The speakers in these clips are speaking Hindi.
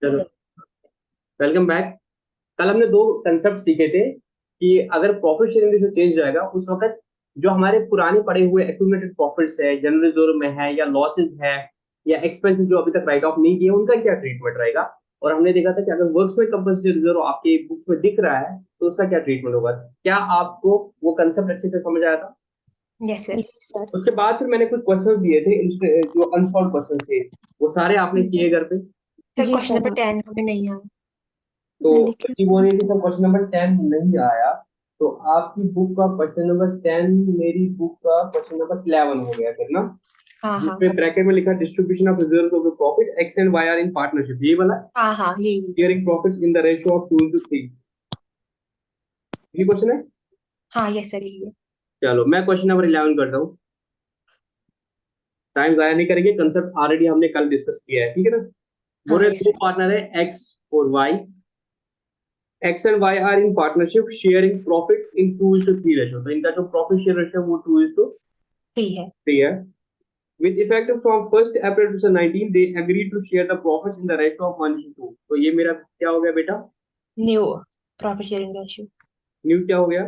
चलो, वेलकम बैक। कल हमने दो कंसेप्ट सीखे थे कि अगर प्रॉफिट शेयरिंग रेशियो चेंज जाएगा उस वक्त जो हमारे पुराने पड़े हुए एक्यूमुलेटेड प्रॉफिट्स है, जनरल रिजर्व में है या लॉसेस है या एक्सपेंसेस जो अभी तक राइट ऑफ नहीं किए, उनका क्या ट्रीटमेंट रहेगा। और हमने देखा था कि अगर वर्क्स में कंपल्सरी रिजर्व आपके बुक में दिख रहा है तो उसका क्या ट्रीटमेंट होगा। क्या आपको वो कंसेप्ट अच्छे से समझ आया था? Yes sir. सर। उसके बाद फिर मैंने कुछ क्वेश्चन दिए थे, जो अनसॉल्व क्वेश्चन थे, वो सारे आपने किए घर पे। सर जी क्वेश्चन सर, नंबर हाँ 10 हमें नहीं आया। तो मैंने क्या। बच्ची बोल रही थी सर क्वेश्चन नंबर 10 नहीं आया। तो आपकी बुक का क्वेश्चन नंबर 10 मेरी बुक का क्वेश्चन नंबर 11 हो गया फिर ना, हाँ हाँ जिसमें ब्रैकेट में लिखा distribution of reserve of the profit X and Y are in partnership, ये वाला हाँ हाँ यही। Sharing profits in the ratio of 2:3। ये क्वेश्चन है। हाँ यस सर यही है। चलो मैं क्वेश्चन नंबर 11 करता हूँ। टाइम जाया नहीं करेंगे, कंसेप्ट ऑलरेडी हमने कल डिस्कस किया है, ठीक है ना। हाँ बोले यस दो सर। पार्टनर है एक्स और Y, X and Y are in partnership sharing profits in 2:3 ratio. तो इनका जो प्रॉफिट शेयर रेशियो वो 2:3 फ्री है। है। With effect from 1st April 2019, they agreed to share the profits in the ratio of 1:2। तो ये मेरा क्या हो गया बेटा? New profit sharing ratio new क्या हो गया?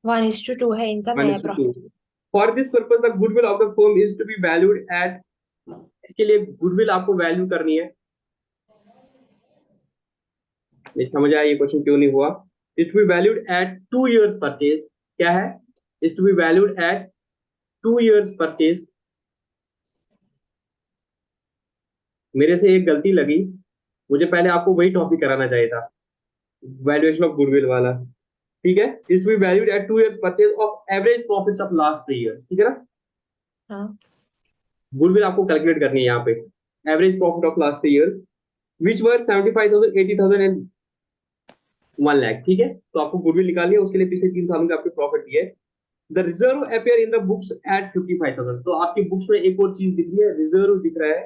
1:2 है इनका वन नया is to two. Profit. For this purpose the goodwill of the firm is to be valued at, इसके लिए गुडविल आपको वैल्यू करनी है। नहीं समझ आया ये क्वेश्चन क्यों नहीं हुआ? Is to be valued at 2 years purchase. क्या है? Is to be valued at 2 years purchase. मेरे से एक गलती लगी, मुझे पहले आपको वही टॉपिक कराना चाहिए था, वैल्यूएशन ऑफ गुडविल वाला। ठीक है, is to be valued at 2 years purchase of average profits of last 3 years। ठीक है ना। हाँ गुडविल आपको कैलकुलेट करनी है यहाँ पे, average profit of last 3 years which were 75,000, 80,000 and 1 lakh. ठीक है, तो आपको गुडविल निकालनी है, उसके लिए पिछले 3 सालों के आपके प्रॉफिट दिए। The reserve appear in the books at 55,000। तो आपकी बुक्स में एक और चीज दिख रही है, रिजर्व दिख रहा है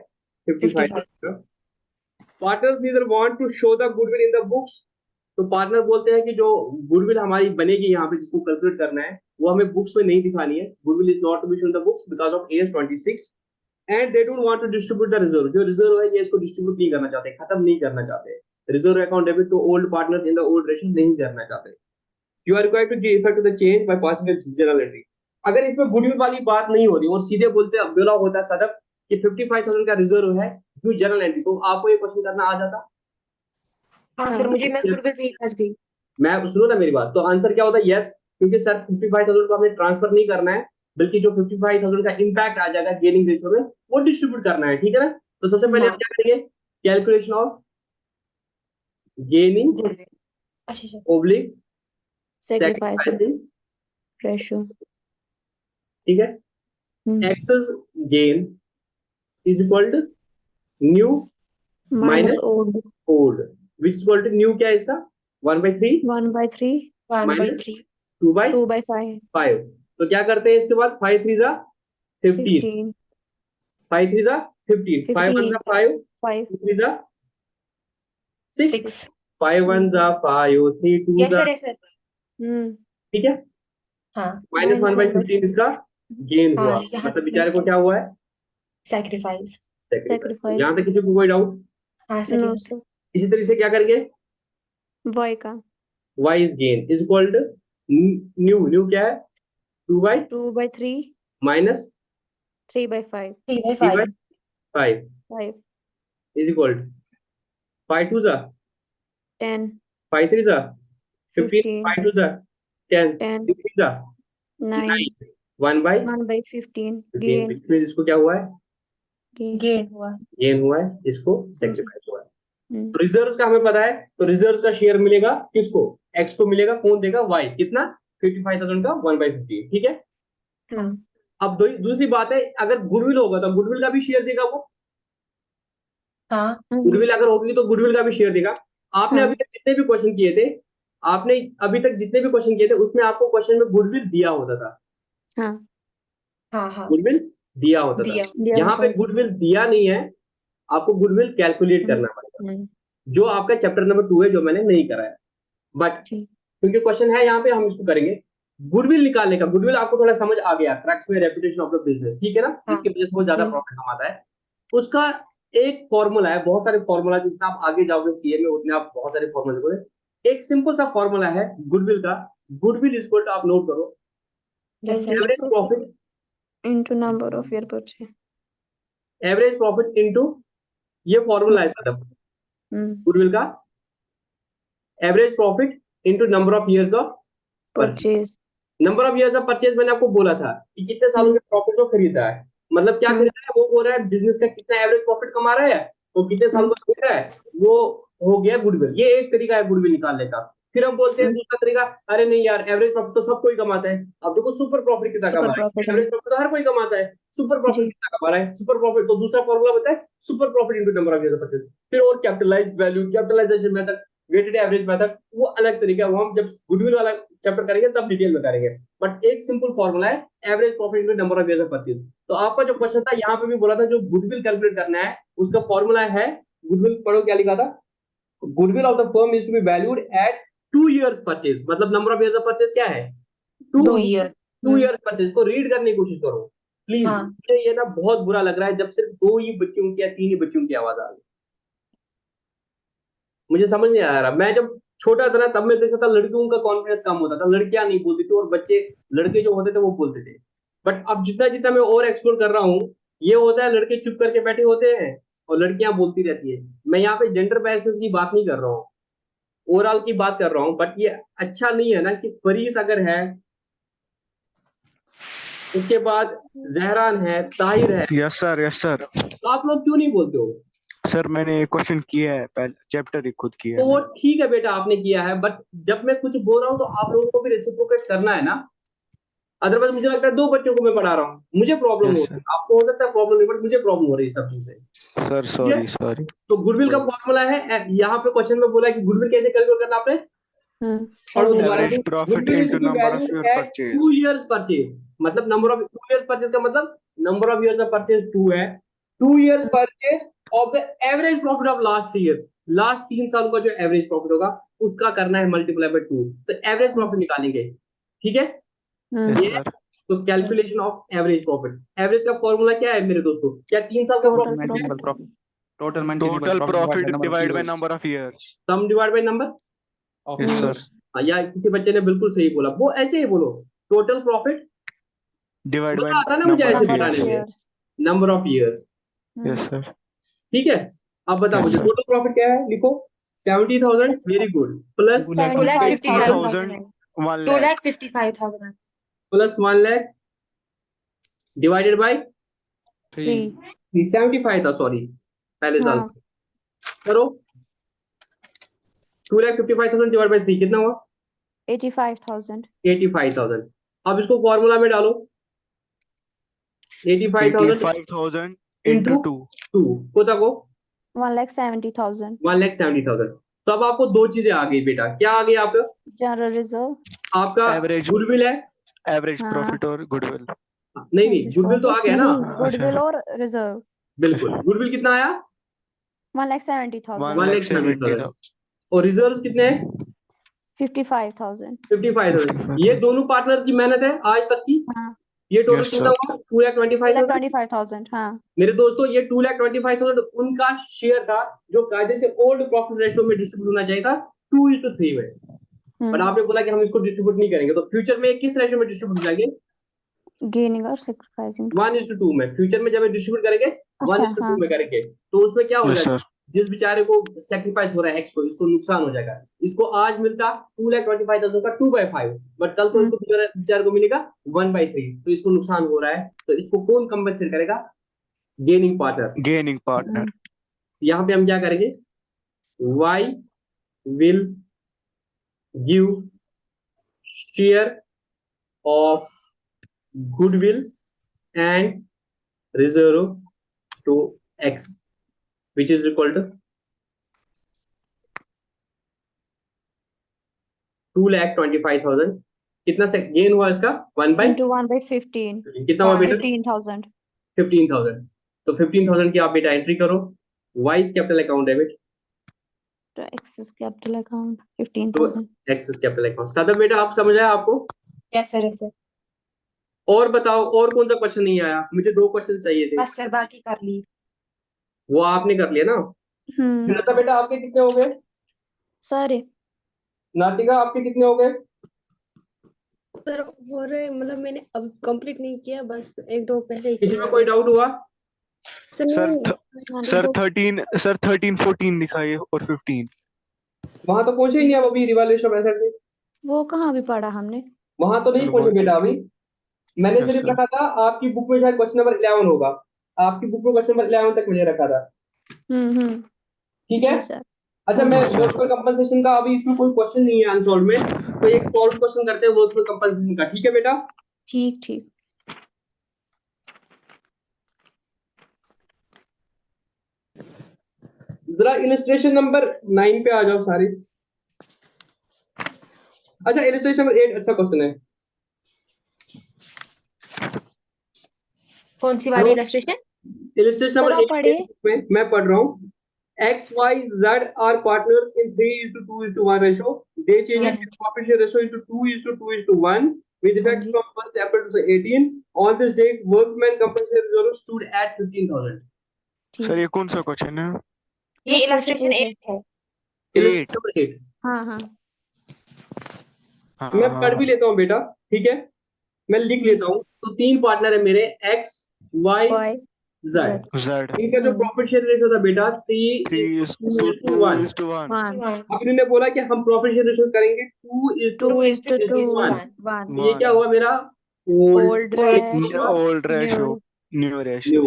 55। 55,000। Partners neither want to show the goodwill in the books. तो पार्टनर बोलते हैं कि जो गुडविल हमारी बनेगी यहाँ पे जिसको कैलकुलेट करना है वो हमें बुक्स में नहीं दिखानी है। Goodwill is not to be shown the books because of AS 26 and they don't want to distribute the reserve. जो रिजर्व है ये इसको डिस्ट्रीब्यूट नहीं करना चाहते, खत्म नहीं करना चाहते। Reserve account debit to old partners in the old ratio नहीं करना चाहते। You are required to give effect to the change by passing a journal entry. अगर इसमें गुडविल वाली बात नहीं होती और सीधे बोलते बोला होता सदफ कि 55,000 का रिजर्व है, यू जर्नल एंट्री, तो आपको ये क्वेश्चन करना आ जाता। हाँ सर हाँ मैं गुडविल पे ही फंस गई। मैं सुनो ना मेरी बात, तो आंसर क्या होता है? यस, क्योंकि सर 55,000 को हमें ट्रांसफर नहीं करना है, बल्कि जो 55,000 का इम्पैक्ट आ जाएगा गेनिंग रेशियो में वो डिस्ट्रीब्यूट करना है। ठीक है ना। तो सबसे पहले हम हाँ क्या करेंगे? Calculation of gaining goodwill. अच्छा अच्छा। Oblique sacrificing sacrificing. रेशियो। ठीक है, excess gain is equal to new minus minus old. Old, which is equal to new क्या है इसका? 1/3 1/3। 1/3। Minus two by 2/5। फाइव। तो क्या करते हैं इसके बाद? 5 3 जा 15, 15। 5 3 जा 15, 5 1 जा 15। 5, 5। 2 3 जा 6, 6। 5 1 जा 5, 3 2 यस जा। Sir yes sir. ठीक है, हाँ minus minus one by 1/5। Fifteen इसका गेन हाँ हुआ, यहाँ मतलब तक बेचारे नहीं को क्या। क्या हुआ है? सैक्रिफाइस। सेक्रीफाइस। सेक्रीफाइस। यहाँ तक किसी को कोई डाउट? हाँ सर नो यहाँ तक। सर। इसी तरीके से क्या करेंगे? वाई का y is gain is equal to new, new क्या है? 2 by 2/3। Minus 3/5। 3/5। 3/5 5। Is equal to 5 2 जा 10। 5 3 जा 15, 15। 5 2 जा 10, 10। 3 3 जा 9। 9, 1/15। 1/15 गेन। इसमें इसको क्या हुआ है? गेन। गेन हुआ। गेन हुआ है, इसको हम्म। सेक्रीफाइस हुआ है। तो रिजर्व्स का हमें पता है, तो रिजर्व्स का शेयर मिलेगा किसको? एक्स को मिलेगा। कौन देगा? वाई। कितना? 55,000 का 1/15। ठीक है। हाँ अब दूसरी बात है, अगर गुडविल होगा तो गुडविल का भी शेयर देगा वो। हाँ गुडविल अगर होगी तो गुडविल का भी शेयर देगा। आपने अभी हाँ तक जितने भी क्वेश्चन किए थे, आपने अभी तक जितने भी क्वेश्चन किए थे उसमें आपको क्वेश्चन में गुडविल दिया होता था। हाँ हाँ हाँ गुडविल दिया होता था। दिया। दिया यहाँ होता पे है। गुडविल दिया नहीं है, आपको गुडविल कैलकुलेट हम्म। करना पड़ेगा, हम्म। जो आपका चैप्टर नंबर 2 है, जो मैंने नहीं कराया। बट ठीक। क्योंकि क्वेश्चन है यहाँ पे, हम इसको करेंगे। गुडविल निकालने का, गुडविल आपको थोड़ा समझ आ गया, क्रैक्स में रेपुटेशन ऑफ द बिजनेस, ठीक है ना, हाँ जिसकी वजह से वो ज्यादा ठीक। प्रॉफिट कमाता है उसका। एक फॉर्मूला है, बहुत सारे फॉर्मूला, जितना आप आगे जाओगे सीए में उतने आप बहुत सारे फॉर्मूला देखोगे। एक सिंपल सा फॉर्मूला है गुडविल का। गुडविल इज इक्वल टू, आप नोट करो, जैसे average profit into number of year purchase. Average profit into, ये फॉर्मूला है सब गुडविल का, average profit into number of years of purchase. Purchase. Number of years of purchase मैंने आपको बोला था कि कितने सालों के प्रॉफिट को खरीदा है, मतलब क्या खरीदा है, वो बोल रहा है बिजनेस का कितना एवरेज प्रॉफिट कमा रहा है, तो कितने साल को खरीद रहा है, वो हो गया गुडविल। ये एक तरीका है गुडविल निकालने का। फिर हम बोलते हैं दूसरा तरीका, अरे नहीं यार, एवरेज प्रॉफिट तो सब कोई कमाता है। अब देखो सुपर प्रॉफिट कितना Super कमा रहा profit है, एवरेज प्रॉफिट तो हर कोई कमाता है, सुपर प्रॉफिट जी। कितना कमा रहा है, सुपर प्रॉफिट। तो दूसरा फॉर्मूला बताए, super profit into number of years of purchase. फिर और capitalised value, capitalisation method, weighted average method, वो अलग तरीका है, वो हम जब गुडविल वाला चैप्टर करेंगे तब डिटेल में करेंगे। बट एक सिंपल फॉर्मूला है, average profit into number of years of purchase. तो आपका जो क्वेश्चन था यहाँ पे भी बोला था, जो गुडविल कैलकुलेट करना है उसका फॉर्मूला है, गुडविल पढ़ो क्या लिखा था, goodwill of the firm is to be valued at 2 years purchase. मतलब number of years of purchase क्या है, 2 year। 2 years purchase. को रीड करने की कोशिश करो प्लीज। हाँ। मुझे ये ना बहुत बुरा लग रहा है जब सिर्फ 2 ही बच्चों की या 3 ही बच्चों की आवाज आ रही है। मुझे समझ नहीं आ रहा। मैं जब छोटा था ना तब मैं देखता था लड़कियों का कॉन्फिडेंस कम होता था, लड़कियां नहीं बोलती थी और बच्चे, लड़के जो होते थे वो बोलते थे। बट अब जितना जितना मैं और एक्सप्लोर कर रहा हूँ, ये होता है लड़के चुप करके बैठे होते हैं और लड़कियां बोलती रहती है। मैं यहाँ पे जेंडर बैलेंस की बात नहीं कर रहा हूँ, ओवरऑल की बात कर रहा हूँ। बट ये अच्छा नहीं है ना कि फरीस अगर है, उसके बाद जहरान है, ताहिर है, यस सर, यस सर। तो आप लोग क्यों नहीं बोलते हो? सर मैंने क्वेश्चन किया है, पहले चैप्टर ही खुद किया तो है वो मैंने। ठीक है बेटा, आपने किया है, बट जब मैं कुछ बोल रहा हूँ तो आप लोगों को भी रेसिप्रोकेट करना है ना। अदरवाइज मुझे लगता है 2 बच्चों को मैं पढ़ा रहा हूँ, मुझे प्रॉब्लम हो यस रही है, सर। आपको हो सकता है प्रॉब्लम नहीं, बट मुझे प्रॉब्लम हो रही है सब चीजें। सर ठीक है, सॉरी सॉरी। तो गुडविल का फॉर्मूला है, यहाँ पे क्वेश्चन में बोला है कि गुडविल कैसे कैलकुलेट करना आपने, पढ़ो Average दोबारा। Average profit। Profit goodwill is into to be number of valued your at 2 purchase. years purchase. मतलब नंबर ऑफ 2 years परचेज का मतलब number of years of purchase 2 है, 2 years purchase of the average profit of last 3 years। Last 3 साल का जो एवरेज प्रॉफिट होगा उसका करना है मल्टीप्लाई बाय 2, तो एवरेज प्रॉफिट निकालेंगे। ठीक है, यस ये है। सर। तो calculation of average profit, average का फॉर्मूला क्या है मेरे दोस्तों, क्या 3 साल का Total प्रॉफिट है, profit. profit. Total maintainable total profit divided by profit number of divide by years number of years. Sum divide by number. of yes years. Sir. या किसी बच्चे ने बिल्कुल सही बोला, वो ऐसे ही बोलो, टोटल प्रॉफिट। डिवाइड बाय मजा आता है ना मुझे नंबर ऐसे ऑफ Number of बताने में, years. years. Number of years. Yes sir. ठीक है, अब बताओ Yes, मुझे sir. टोटल प्रॉफिट क्या है, लिखो 70,000, very good, plus 75,000. 1 2 lakh। lakh 55,000। Plus 1 lakh divided by 3. 75 था, सॉरी पहले साल हाँ. करो, 2,55,000 डिवाइड बाय 3 कितना हुआ, 85,000. 85,000। अब इसको फॉर्मूला में डालो, 85,000 85,000 इंटू into 2। 2 कोता को 1,70,000. 1,70,000। तो अब आपको दो चीजें आ गई बेटा, क्या आ गई आपका, General reserve. आपका एवरेज गुडविल है, एवरेज हाँ. प्रॉफिट और गुडविल। नहीं नहीं Average गुडविल तो आ profit. गया ना, नहीं, goodwill और reserve. बिल्कुल। गुडविल कितना आया, 1,70,000. 1,70,000। और रिजर्व कितने हैं, 55,000. 55,000। ये दोनों पार्टनर्स की मेहनत है आज तक की। हाँ. ये टोटल Yes, कितना sir. हुआ, 2,25,000। 1,25,000. हाँ. मेरे दोस्तों ये 2,25,000 उनका शेयर था जो कायदे से ओल्ड प्रॉफिट रेशियो में डिस्ट्रीब्यूट होना चाहिए था, 2:3 में। बट आपने बोला कि हम इसको डिस्ट्रीब्यूट नहीं करेंगे, तो फ्यूचर में किस रेशियो में डिस्ट्रीब्यूट हो जाएंगे, Gaining और sacrificing. 1:2 में। फ्यूचर में जब डिस्ट्रीब्यूट करेंगे अच्छा, 1:2 हाँ. में करेंगे, तो उसमें क्या हो Yes, जाएगा, sir. जिस बेचारे को सेक्रीफाइस हो रहा है एक्स को, इसको नुकसान हो जाएगा। इसको आज मिलता 2,25,000 का 2/5, बट कल को इसको बेचारे को मिलेगा 1/3, तो इसको नुकसान हो रहा है, तो इसको कौन कंपनसेट करेगा, गेनिंग पार्टनर। Gaining partner. यहाँ पे हम क्या करेंगे, Y will give share of goodwill and reserve to X, which is equal to 2,25,000। कितना से गेन हुआ इसका, 1/, Into 1/15. कितना हुआ बेटा, 15,000. 15,000। तो 15,000 की आप बेटा एंट्री करो, वाइज कैपिटल अकाउंट डेबिट, तो Axis capital account तो 15,000. X's capital account. सदर बेटा आप समझ आया आपको, यस सर, यस सर। और बताओ और कौन सा क्वेश्चन नहीं आया, मुझे 2 क्वेश्चन चाहिए थे। बस सर, बाकी कर ली। वो आपने कर लिया ना। नाता बेटा आपके कितने हो गए? सारे नातिका आपके कितने हो गए? सर हो रहे मतलब मैंने अब कंप्लीट नहीं किया, बस एक दो पहले ही किसी किया में कोई डाउट हुआ? सर सर नहीं, सर दो 13 14 दिखाइए और 15। वहां तो पहुंचे ही नहीं आप अभी रिवैल्यूएशन मेथड में। वो कहाँ भी पढ़ा हमने। वहां तो नहीं चलो पहुंचे बेटा अभी। मैंने यस सिर्फ सर। रखा था आपकी बुक में शायद क्वेश्चन नंबर 11 होगा। आपकी बुक में क्वेश्चन नंबर 11 तक मुझे रखा था। ठीक है। जी सर। अच्छा, मैं हाँ, सर। वर्कफुल कंपनसेशन का अभी इसमें कोई क्वेश्चन नहीं है अनसॉल्व में, तो एक सॉल्व क्वेश्चन करते हैं वर्कफुल कंपनसेशन का। ठीक है बेटा। ठीक ठीक। जरा इलिस्ट्रेशन नंबर 9 पे आ जाओ सारे। अच्छा, इलिस्ट्रेशन नंबर 8 अच्छा क्वेश्चन है। कौन सी वाली इलस्ट्रेशन? इलिस्ट्रेशन सर नंबर आप 8 पढ़िए। में मैं पढ़ रहा हूँ। X, Y, Z are partners in 3:2:1 ratio. They change Yes. their profit share ratio into 2:2:1 with हाँ effect ji. from 1st April 2018. On this date, workman compensation reserve stood at 15,000. ठीक। सर ये कौन सा क्वेश्चन है? ये इलस्ट्रेशन 8 है। Illustration number 8 हाँ हाँ हाँ मैं हाँ पढ़ भी लेता हूँ बेटा, ठीक है। मैं लिख लेता हूँ। तो 3 पार्टनर है मेरे, X, Y, Y Z। Z इनका जो प्रॉफिट शेयर रेशियो था बेटा 3:2:1। 3:1। 1 अब इन्होंने बोला कि हम प्रॉफिट शेयर रेशियो करेंगे 2:1। 1 ये क्या हुआ मेरा? Old old ratio new ratio. New.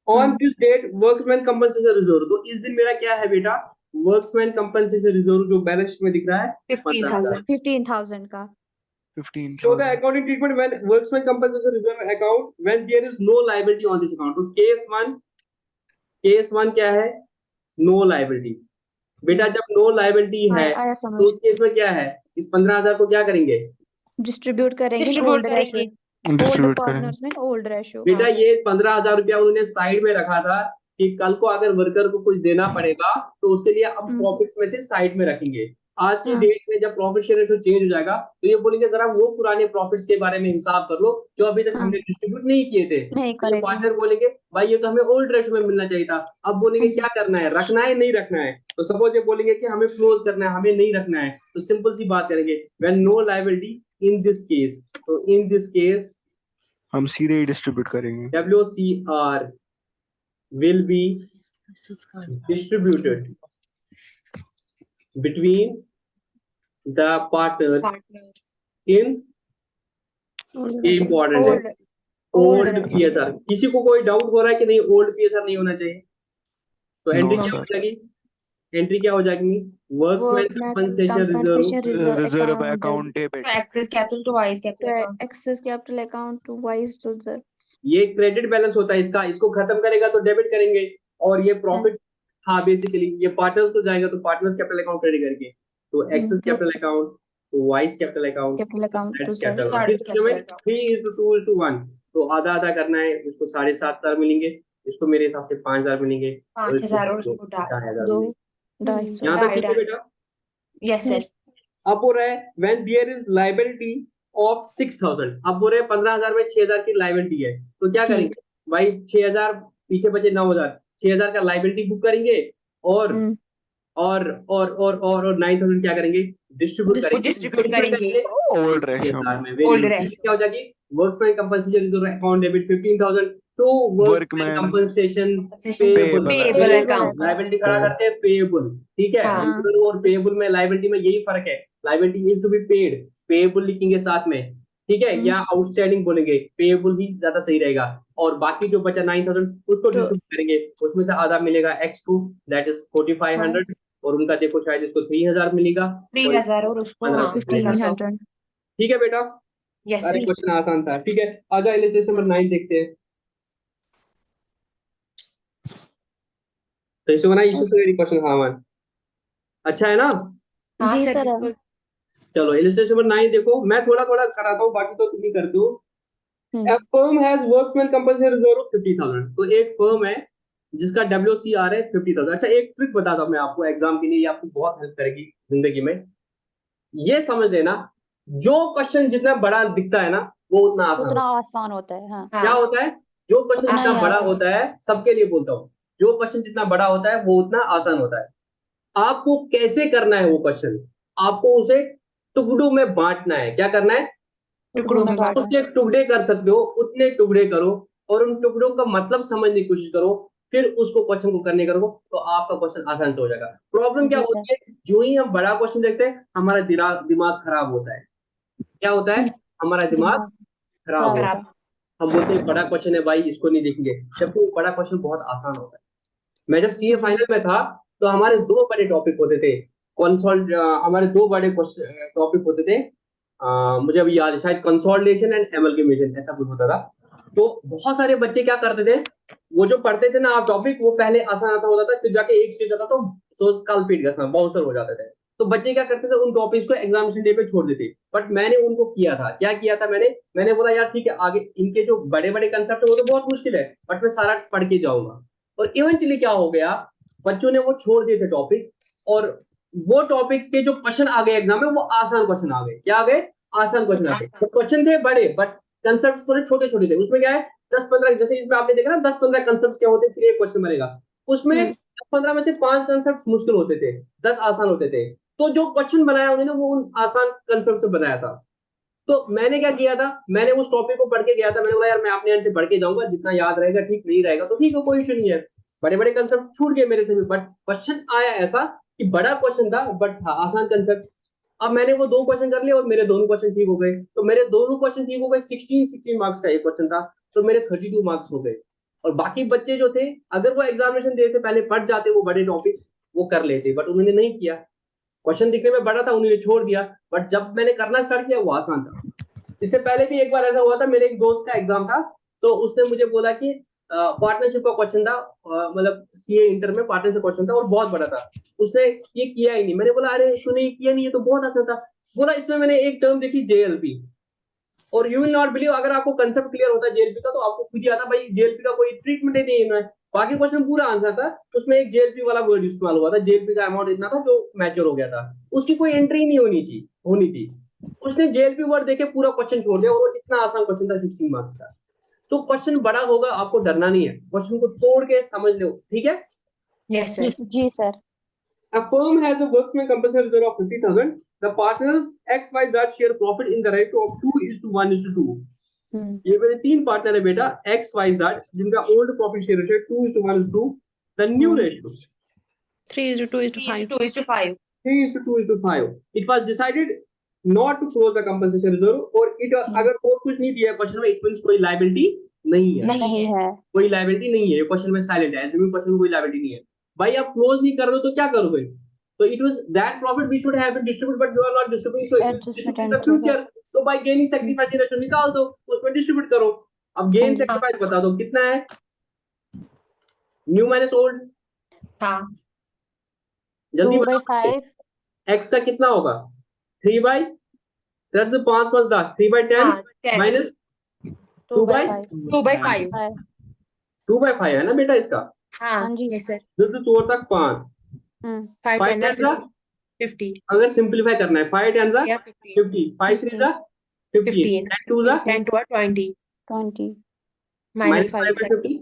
On this date workman compensation reserve, तो इस दिन मेरा क्या है बेटा? वर्कमैन कंपनसेशन रिजर्व जो बैलेंस शीट में दिख रहा है 15,000। 15,000 का। Show the 15,000। accounting treatment when workman compensation reserve account when there is no liability on this account. तो केस वन क्या है? No liability. बेटा जब नो लाइबिलिटी है आया तो समझ। उस केस में क्या है? इस 15,000 को क्या करेंगे? डिस्ट्रीब्यूट करेंगे डिस्ट्रीब्यूट ओल्ड करेंगे। रेशो। ओल्ड डिस्ट्रीब्यूट करेंगे। पार्टनर्स में ओल्ड रेशो। बेटा ये 15,000 रुपया उन्होंने साइड में रखा था कि कल को अगर वर्कर को कुछ देना पड़ेगा तो उसके लिए अब प्रॉफिट में से साइड में रखेंगे। आज की हाँ। डेट में जब प्रॉफिट शेयर रेशियो चेंज हो जाएगा तो ये बोलेंगे जरा वो पुराने प्रॉफिट्स के बारे में हिसाब कर लो जो अभी तक हाँ। हमने डिस्ट्रीब्यूट नहीं किए थे। नहीं तो ये करेगी। पार्टनर बोलेंगे भाई ये तो हमें ओल्ड रेशियो में मिलना चाहिए था। अब बोलेंगे हाँ जी। क्या करना है, रखना है नहीं रखना है। तो सपोज ये बोलेंगे कि हमें क्लोज करना है, हमें नहीं रखना है, तो सिंपल सी बात करेंगे when no liability in this case, तो इन दिस केस हम सीधे ही डिस्ट्रीब्यूट करेंगे। WCR will be distributed between the partners in important है ओल्ड ओल्ड PSR। किसी को कोई डाउट हो रहा है कि नहीं ओल्ड PSR नहीं होना चाहिए? तो एंट्री नो क्या हो सर। जाएगी? एंट्री क्या हो जाएगी? Workman compensation reserve reserve account debit. X's capital to Y's capital account. X's capital account to Y's reserve. ये क्रेडिट बैलेंस होता है इसका, इसको खत्म करेगा तो डेबिट करेंगे और ये प्रॉफिट। हाँ बेसिकली ये पार्टनर्स को जाएगा तो पार्टनर्स कैपिटल अकाउंट क्रेडिट करके, तो एक्सेस कैपिटल अकाउंट तो Y's capital account capital account to capital 3:2:1। तो आधा आधा करना है, इसको 7,500 मिलेंगे, इसको मेरे हिसाब से 5,000 मिलेंगे, 5,000 और उसको 4,000 दो मिलेंगे। 250। यहाँ तक ठीक है बेटा? Yes yes. अब हो रहा है when there is liability of 6,000। अब हो रहे हैं 15,000 में 6,000 की लाइबिलिटी है तो क्या करेंगे भाई? 6,000 पीछे बचे 9,000, 6,000 का लाइबिलिटी बुक करेंगे और 9,000 क्या करेंगे? डिस्ट्रीब्यूट करेंगे ओल्ड रेशो। Old ratio. क्या हो जाएगी? Workman compensation reserve account debit 15,000 to workman Workman compensation Payable account। Liability खड़ा करते हैं पेएबल। ठीक है, हाँ। Liable और पेएबल में लाइबिलिटी में यही फर्क है। Liability is to be paid, payable लिखेंगे साथ में, ठीक है, या आउटस्टैंडिंग बोलेंगे, पेएबल ही ज्यादा सही रहेगा। और बाकी जो बचा 9,000 उसको डिस्ट्रीब्यूट करेंगे, उसमें से आधा मिलेगा X2 दैट इज 4,500 और उनका देखो शायद इसको 3,000 मिलेगा। 3,000 और उसको 1500। ठीक है बेटा? यस अरे क्वेश्चन आसान था। ठीक है, आजा इलस्ट्रेशन नंबर 9 देखते हैं। तो इसको बना इशू से क्वेश्चन। हाँ मान अच्छा है ना? हाँ जी सर सर। बिल्कुल। चलो इलस्ट्रेशन नंबर 9 देखो, मैं थोड़ा थोड़ा कराता हूँ बाकी तो तुम ही करते हो। A firm has workman compensation reserve of 50,000। तो एक फर्म है जिसका WCR है 50,000। अच्छा एक ट्रिक बताता हूँ मैं आपको एग्जाम के लिए, ये आपको बहुत हेल्प करेगी जिंदगी में। ये समझ लेना जो क्वेश्चन जितना बड़ा दिखता है ना वो उतना उतना आसान आसान होता है। हाँ। क्या होता है? जो क्वेश्चन उतना जितना ही बड़ा आसान। होता है, सबके लिए बोलता हूँ, जो क्वेश्चन जितना बड़ा होता है वो उतना आसान होता है। आपको कैसे करना है वो क्वेश्चन, आपको उसे टुकड़ों में बांटना है। क्या करना है? टुकड़ों में बांटना। उसके टुकड़े कर सकते हो, उतने टुकड़े करो और उन टुकड़ों का मतलब समझने की कोशिश करो, फिर उसको क्वेश्चन को करने करो, तो आपका क्वेश्चन आसान से हो जाएगा। प्रॉब्लम क्या जी सर। होती है, जो ही हम बड़ा क्वेश्चन देखते हैं हमारा दिमाग खराब होता है। क्या होता है? हमारा दिमाग दिमाग खराब खराब होता है। होता है। हम बोलते हैं बड़ा क्वेश्चन है भाई, इसको नहीं देखेंगे, जबकि वो बड़ा क्वेश्चन बहुत आसान होता है। मैं जब सीए फाइनल में था तो हमारे दो बड़े टॉपिक होते थे। हमारे दो बड़े टॉपिक होते थे। मुझे अभी याद है, शायद कंसोलिडेशन एंड एमलगेमेशन ऐसा कुछ होता था। तो बहुत सारे बच्चे क्या करते थे, वो जो पढ़ते थे ना आप टॉपिक, वो पहले आसान आसान होता था, फिर जाके एक स्टेज आता तो काल पीट गया, बाउंसर हो जाते थे। तो बच्चे क्या करते थे, उन टॉपिक्स को एग्जामिनेशन डे पे छोड़ देते। बट मैंने उनको किया था, क्या किया था मैंने बोला यार ठीक है, आगे इनके जो बड़े बड़े कंसेप्ट है वो तो बहुत मुश्किल है, बट मैं सारा पढ़ के जाऊंगा। और इवेंचुअली क्या हो गया, बच्चों ने वो छोड़ दिए थे टॉपिक, और वो टॉपिक के जो क्वेश्चन आ गए एग्जाम में वो आसान क्वेश्चन आ गए। क्या आ गए? आसान क्वेश्चन आ गए। तो क्वेश्चन थे बड़े बट कंसेप्ट थोड़े छोटे छोटे थे। उसमें क्या है, 10-15, जैसे इसमें आपने देखा ना 10-15 कंसेप्ट क्या होते हैं, फिर एक क्वेश्चन बनेगा। उसमें 10-15 में से 5 कंसेप्ट मुश्किल होते थे, 10 आसान होते थे। तो जो क्वेश्चन बनाया उन्होंने वो उन आसान कंसेप्ट से बनाया था। तो मैंने क्या किया था, मैंने उस टॉपिक को पढ़ के गया था। मैंने बोला यार मैं अपने एंड से पढ़ के जाऊंगा, जितना याद रहेगा ठीक, नहीं रहेगा तो ठीक है, कोई इशू नहीं है। बड़े बड़े कंसेप्ट छूट गए मेरे से भी, बट क्वेश्चन आया ऐसा कि बड़ा क्वेश्चन था बट था आसान कंसेप्ट। अब मैंने वो दो क्वेश्चन कर लिए और मेरे दोनों क्वेश्चन ठीक हो गए। तो मेरे दोनों क्वेश्चन ठीक हो गए। 16 मार्क्स का एक क्वेश्चन था, तो मेरे 32 मार्क्स हो गए। और बाकी बच्चे जो थे, अगर वो एग्जामिनेशन डे से पहले पढ़ जाते वो बड़े टॉपिक्स, वो कर लेते, बट उन्होंने नहीं किया। क्वेश्चन दिखने में बड़ा था, उन्होंने छोड़ दिया। बट जब मैंने करना स्टार्ट किया वो आसान था। इससे पहले भी एक बार ऐसा हुआ था, मेरे एक दोस्त का एग्जाम था, तो उसने मुझे बोला कि पार्टनरशिप का क्वेश्चन था, मतलब सीए इंटर में पार्टनरशिप क्वेश्चन था और बहुत बड़ा था। उसने ये किया ही नहीं। मैंने बोला अरे तूने ये किया नहीं, ये तो बहुत आसान था। बोला इसमें मैंने एक टर्म देखी जेएलपी, और यू विल नॉट बिलीव, अगर आपको कंसेप्ट क्लियर होता है जेएलपी का तो आपको खुद ही आता भाई जेएलपी का कोई ट्रीटमेंट ही नहीं है। बाकी क्वेश्चन पूरा आंसर था, उसमें एक जेएलपी वाला वर्ड इस्तेमाल हुआ था, जेएलपी का अमाउंट इतना था जो मैच्योर हो गया था, उसकी कोई एंट्री नहीं होनी थी। उसने जेएलपी वर्ड देके पूरा क्वेश्चन छोड़ दिया, और वो इतना आसान क्वेश्चन था 16 मार्क्स का। तो क्वेश्चन बड़ा होगा, आपको डरना नहीं है, क्वेश्चन को तोड़ के समझ लो, ठीक है। Yes, sir. जी sir. A firm has a worksman compensation reserve of 50,000. The partners XYZ share profit in the ratio of 2:1:2. ये मेरे 3 पार्टनर है बेटा, XYZ, जिनका old profit share ratio 2:1:2. The new ratio 3:2:5. 2:5. 3:2:5. It was decided not to close the compensation reserve, और it अगर और कुछ नहीं दिया क्वेश्चन में, इट मींस कोई लायबिलिटी नहीं है। नहीं है। कोई लायबिलिटी नहीं है, क्वेश्चन में साइलेंट है, एज्यूमिंग क्वेश्चन में कोई लायबिलिटी नहीं है। भाई आप क्लोज नहीं कर रहे हो तो क्या करोगे? तो it was that profit we should have been distribute, but you are not distributing, so it Adjustment in the and trigger. Future. तो बाय गेनिंग सैक्रिफाइस रेशियो निकाल दो, उसमें डिस्ट्रीब्यूट करो। अब गेन सैक्रिफाइस बता दो कितना है, न्यू माइनस ओल्ड, हाँ. जल्दी 2/5. एक्स का कितना होगा? 3/, 5 5 10, 3/10 हाँ. 10. माइनस 2/5. 2/5. 2/5 है ना बेटा इसका। हाँ. हाँ जी। Yes, sir. 2 to 4 तक 5, 5 5 10 10 50. अगर सिंपलीफाई करना है, 5 10 Yeah, 50. 50, 5 3 15, 15. 10 2 10 to 20. 20. Minus 5, 5 sir. 50।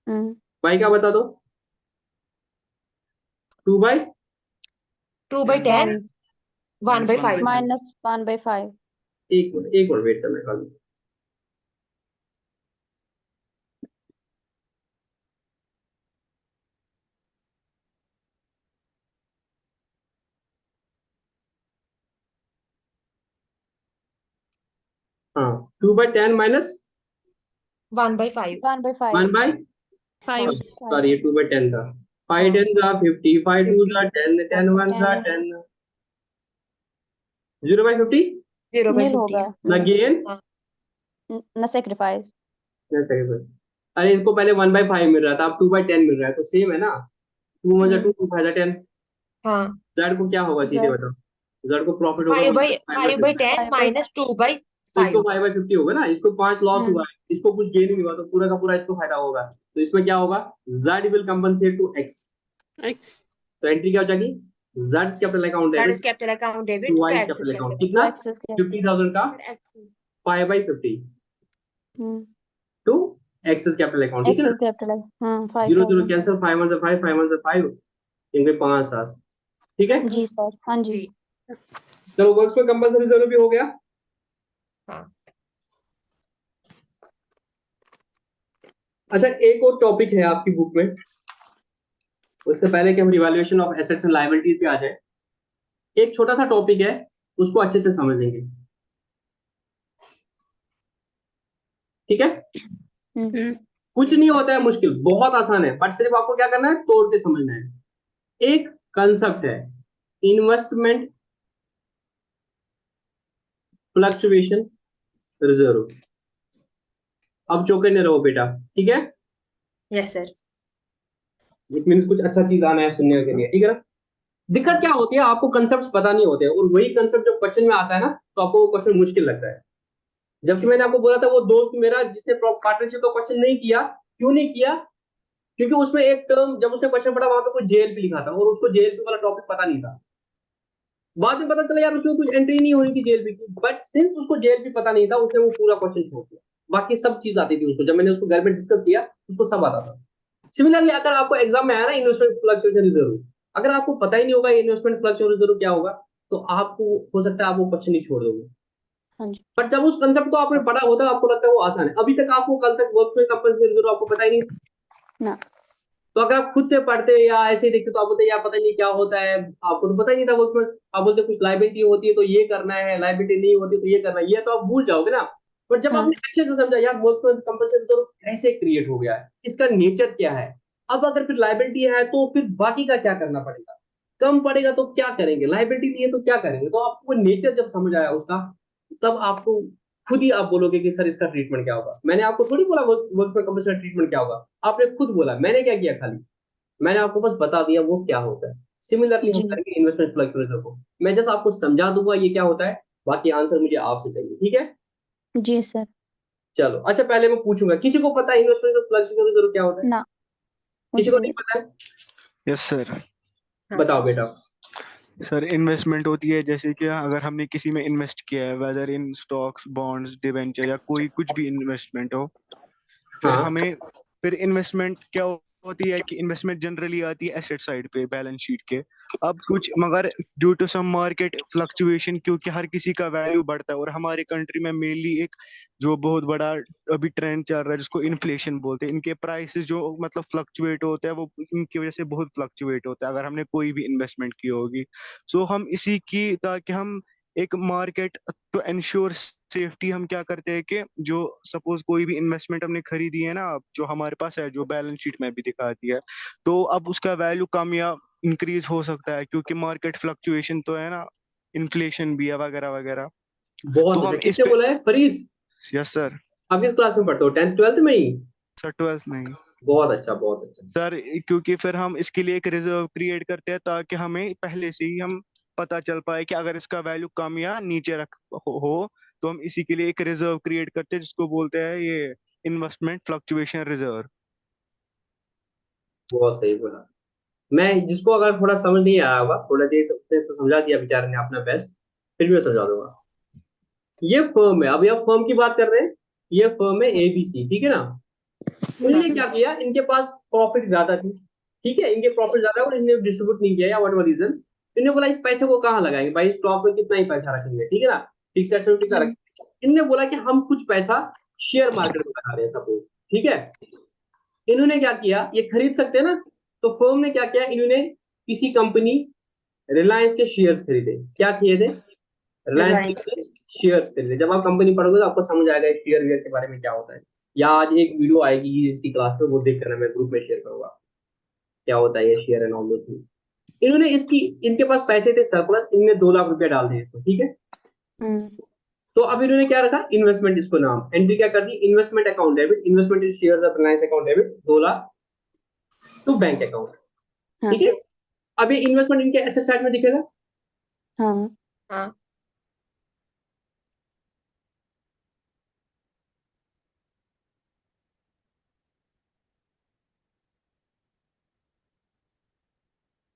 Hmm. y का बता दो, 2/, 2/10. 1/5. Minus 1/5. एक मिनट वेट करना कर। हाँ, 2/10 माइनस 1/5. 1/5. 1/5, सॉरी 2/10 था। 5 10 50, 5 2 10, 10 1 10, 0/50 Nil 0/50. होगा। अगेन। न sacrifice. अरे इसको पहले 1/5 मिल रहा था, अब 2/10 मिल रहा है, तो सेम है ना। 2 1 2 2 5 10। हाँ. जेड को क्या होगा सीधे Z. बताओ, जेड को प्रॉफिट होगा 5/10 minus 2/5. इसको 5/50 होगा ना, इसको 5 लॉस हुआ है, इसको कुछ गेन नहीं हुआ, तो पूरा का पूरा इसको फायदा होगा। तो इसमें क्या होगा, Z will compensate to X. तो एंट्री क्या हो जाएगी, Z capital account That debit is capital account debit to to Y Axis capital account. capital. कितना? Access के। 50,000 का Axis. 5/50 hmm. To X's capital account, ठीक है ना। एक्सेस कैपिटल हाँ 0 0 5000 कैंसिल, 5 1 5, 5 1 5, इनके 5 7, ठीक है। जी सर हाँ जी जी चलो वर्क्स में कंपलसरी रिजर्व भी हो गया। हाँ अच्छा, एक और टॉपिक है आपकी बुक में, उससे पहले कि हम revaluation of assets and liabilities पे आ जाए, एक छोटा सा टॉपिक है, उसको अच्छे से समझ लेंगे, ठीक है। हम्म, कुछ नहीं होता है मुश्किल, बहुत आसान है, बट सिर्फ आपको क्या करना है, तोड़ के समझना है। एक कंसेप्ट है इन्वेस्टमेंट फ्लक्चुएशन रिजर्व। अब चौके न रहो बेटा, ठीक है। यस सर इट मीन कुछ अच्छा चीज आना है सुनने के लिए, ठीक है ना। दिक्कत क्या होती है, आपको कंसेप्ट पता नहीं होते, और वही कंसेप्ट जब क्वेश्चन में आता है ना, तो आपको वो क्वेश्चन मुश्किल लगता है। जबकि मैंने आपको बोला था वो दोस्त मेरा जिसने पार्टनरशिप का क्वेश्चन नहीं किया, क्यों नहीं किया, क्योंकि उसमें एक टर्म जब उसने क्वेश्चन पढ़ा वहां पे कुछ जेएलपी लिखा था, और उसको जेएलपी वाला टॉपिक पता नहीं था। बाद में पता चला यार उसमें कुछ एंट्री नहीं हुई थी जेएलपी की, बट सिंस उसको जेएलपी पता नहीं था, उसने वो पूरा क्वेश्चन छोड़ दिया। बाकी सब चीज आती थी उसको, जब मैंने उसको घर में डिस्कस किया उसको सब आता था। सिमिलरली अगर आपको एग्जाम में आया ना इन्वेस्टमेंट फ्लक्चुएशन रिजर्व, अगर आपको पता ही नहीं होगा इन्वेस्टमेंट फ्लक्चुएशन रिजर्व क्या होगा, तो आपको हो सकता है आप वो क्वेश्चन ही छोड़ दोगे। हाँ जी बट जब उस कंसेप्ट को आपने पढ़ा होता है, आपको लगता है वो आसान है। अभी तक आपको कल तक वर्क में कंपल्सरी रिजर्व आपको पता ही नहीं था। ना तो अगर आप खुद से पढ़ते या ऐसे ही देखते तो आप बोलते यार पता नहीं क्या होता है, आपको तो पता ही नहीं था वर्क में। आप बोलते कुछ लाइबिलिटी होती है तो ये करना है, लाइबिलिटी नहीं होती तो ये करना है, ये तो आप भूल जाओगे ना। बट जब हाँ आपने अच्छे से समझा यार वर्क में कंपल्सरी रिजर्व कैसे क्रिएट हो गया है, इसका नेचर क्या है, अब अगर फिर लाइबिलिटी है तो फिर बाकी का क्या करना पड़ेगा, कम पड़ेगा तो क्या करेंगे, लाइबिलिटी नहीं है तो क्या करेंगे, तो आपको नेचर जब समझ आया उसका, तब आपको खुद ही आप बोलोगे कि सर इसका ट्रीटमेंट क्या होगा। मैंने आपको थोड़ी बोला वर्क में कंपल्सरी ट्रीटमेंट क्या होगा, आपने खुद बोला, मैंने क्या किया, खाली मैंने आपको बस बता दिया वो क्या होता है। सिमिलरली हम जी करेंगे इन्वेस्टमेंट फ्लक्चुएशन को, मैं जस्ट आपको समझा दूंगा ये क्या होता है, बाकी आंसर मुझे आपसे चाहिए, ठीक है। जी सर चलो अच्छा, पहले मैं पूछूंगा, किसी को पता है इन्वेस्टमेंट फ्लक्चुएशन क्या होता है, ना किसी मुझे को नहीं नहीं पता है, यस सर। हाँ बताओ बेटा। सर इन्वेस्टमेंट होती है जैसे कि अगर हमने किसी में इन्वेस्ट किया है, वेदर इन स्टॉक्स, बॉन्ड्स, डिवेंचर या कोई कुछ भी इन्वेस्टमेंट हो, फिर हाँ हमें फिर इन्वेस्टमेंट क्या होती है कि इन्वेस्टमेंट जनरली आती है एसेट साइड पे बैलेंस शीट के। अब कुछ मगर due to some market fluctuation, क्योंकि हर किसी का वैल्यू बढ़ता है और हमारे कंट्री में मेनली एक जो बहुत बड़ा अभी ट्रेंड चल रहा है जिसको इन्फ्लेशन बोलते हैं, इनके प्राइसेस जो मतलब फ्लक्चुएट होते हैं वो इनकी वजह से बहुत फ्लक्चुएट होता है अगर हमने कोई भी इन्वेस्टमेंट की होगी। सो हम इसी की ताकि हम एक मार्केट टू एंश्योर सेफ्टी हम क्या करते हैं कि जो सपोज कोई भी इन्वेस्टमेंट हमने खरीदी है ना, अब जो हमारे पास है जो बैलेंस शीट में भी दिखाती है, तो अब उसका वैल्यू कम या इंक्रीज हो सकता है क्योंकि मार्केट फ्लक्चुएशन तो है ना, इन्फ्लेशन भी है वगैरह वगैरह। तो बहुत अच्छा, हम इस किसने पे बोला है, फरीज। Yes sir. आप किस क्लास में पढ़ते हो, 10th 12th में ही। सर 12th में ही बहुत अच्छा बहुत अच्छा। सर, क्योंकि फिर हम इसके लिए एक रिजर्व क्रिएट करते हैं ताकि हमें पहले से ही हम पता चल पाए कि अगर इसका वैल्यू कम या नीचे हो तो हम इसी के लिए एक रिजर्व क्रिएट करते हैं जिसको बोलते हैं ये इन्वेस्टमेंट फ्लक्चुएशन रिजर्व। बहुत सही बोला। मैं जिसको अगर थोड़ा समझ नहीं आया होगा, थोड़ा देर तो उसने तो समझा दिया बेचारे ने अपना बेस्ट, फिर भी मैं समझा दूंगा। ये फर्म है, अभी आप फर्म की बात कर रहे हैं, ये फर्म है एबीसी, ठीक है ना। इनने क्या किया, इनके पास प्रॉफिट ज्यादा थी, ठीक है, इनके प्रॉफिट ज्यादा है और इन्हें डिस्ट्रीब्यूट नहीं किया या वट एवर रीजन। इन्होंने बोला इस पैसे को कहाँ लगाएंगे भाई, स्टॉक में कितना ही पैसा रखेंगे, ठीक है ना, फिक्स एसेट का जी रखेंगे। इनने बोला कि हम कुछ पैसा शेयर मार्केट में लगा रहे हैं सपोज, ठीक है। इन्होंने क्या किया, ये खरीद सकते हैं ना, तो फर्म ने क्या किया, इन्होंने किसी कंपनी रिलायंस के शेयर्स खरीदे। क्या किए थे, रिलायंस रिलायंस के शेयर्स खरीदे। जब आप कंपनी पढ़ोगे तो आपको समझ आएगा शेयर वेयर के बारे में क्या होता है, या आज एक वीडियो आएगी इसकी क्लास में, वो देख करना, मैं ग्रुप में शेयर करूंगा क्या होता है ये शेयर एंड ऑल दो थिंग। इन्होंने इसकी, इनके पास पैसे थे सरप्लस, इनने 2 लाख रुपया डाल दिए इसको, ठीक है। हम्म तो अब इन्होंने क्या रखा, इन्वेस्टमेंट, इसको नाम एंट्री क्या कर दी, investment account debit, investment in share of Reliance account debit 2 lakh to bank account, हाँ ठीक है। अब ये इन्वेस्टमेंट इनके एसेट साइड में दिखेगा। हाँ हाँ